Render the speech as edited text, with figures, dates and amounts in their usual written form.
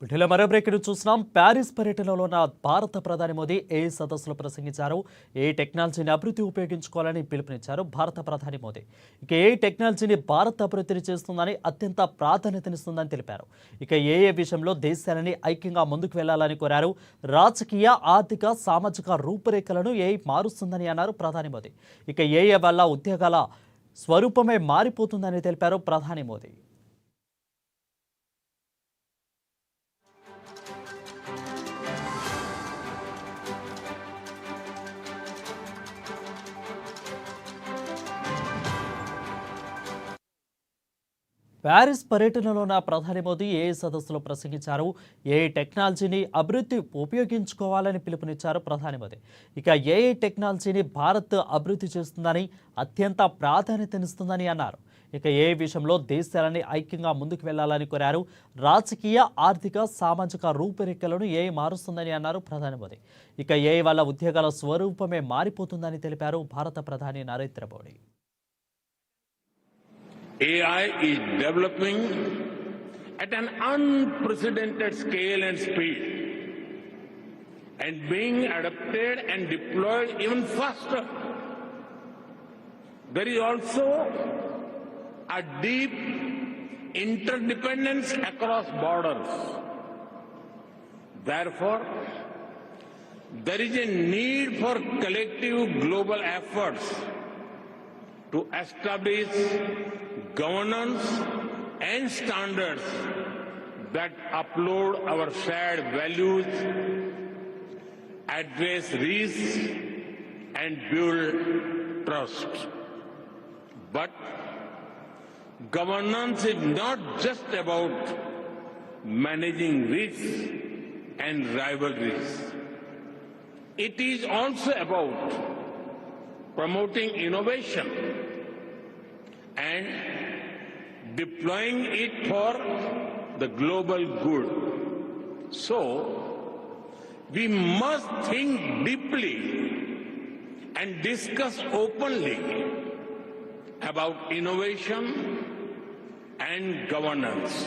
వీటిలో మరో బ్రేక్ చూస్తున్నాం. ప్యారిస్ పర్యటనలో ఉన్న భారత ప్రధాని మోదీ ఏ సదస్సులో ప్రసంగించారు. ఏ టెక్నాలజీని అభివృద్ధి ఉపయోగించుకోవాలని పిలుపునిచ్చారు భారత ప్రధాని మోదీ. ఇక ఏ టెక్నాలజీని భారత్ అభివృద్ధిని చేస్తుందని అత్యంత ప్రాధాన్యతనిస్తుందని తెలిపారు. ఇక ఏ విషయంలో దేశాలని ఐక్యంగా ముందుకు వెళ్లాలని కోరారు. రాజకీయ, ఆర్థిక, సామాజిక రూపురేఖలను ఏ మారుస్తుందని అన్నారు ప్రధాని మోదీ. ఇక ఏ వల్ల ఉద్యోగాల స్వరూపమే మారిపోతుందని తెలిపారు ప్రధాని మోదీ. ప్యారిస్ పర్యటనలో ఉన్న ప్రధాని మోదీ ఏ సదస్సులో ప్రసంగించారు. ఏ టెక్నాలజీని అభివృద్ధి ఉపయోగించుకోవాలని పిలుపునిచ్చారు ప్రధాని మోదీ. ఇక ఏ టెక్నాలజీని భారత్ అభివృద్ధి చేస్తుందని అత్యంత ప్రాధాన్యతనిస్తుందని అన్నారు. ఇక ఏ విషయంలో దేశాలని ఐక్యంగా ముందుకు వెళ్లాలని కోరారు. రాజకీయ, ఆర్థిక, సామాజిక రూపురేఖలను ఏ మారుస్తుందని అన్నారు ప్రధాని మోదీ. ఇక ఏ వల్ల ఉద్యోగాల స్వరూపమే మారిపోతుందని తెలిపారు భారత ప్రధాని Narendra Modi. AI is developing at an unprecedented scale and speed and being adapted and deployed even faster. There is also a deep interdependence across borders. Therefore, there is a need for collective global efforts to establish governance and standards that uphold our shared values, address risks, and build trust. But governance is not just about managing risks and rivalries. It is also about promoting innovation and deploying it for the global good. So, we must think deeply and discuss openly about innovation and governance.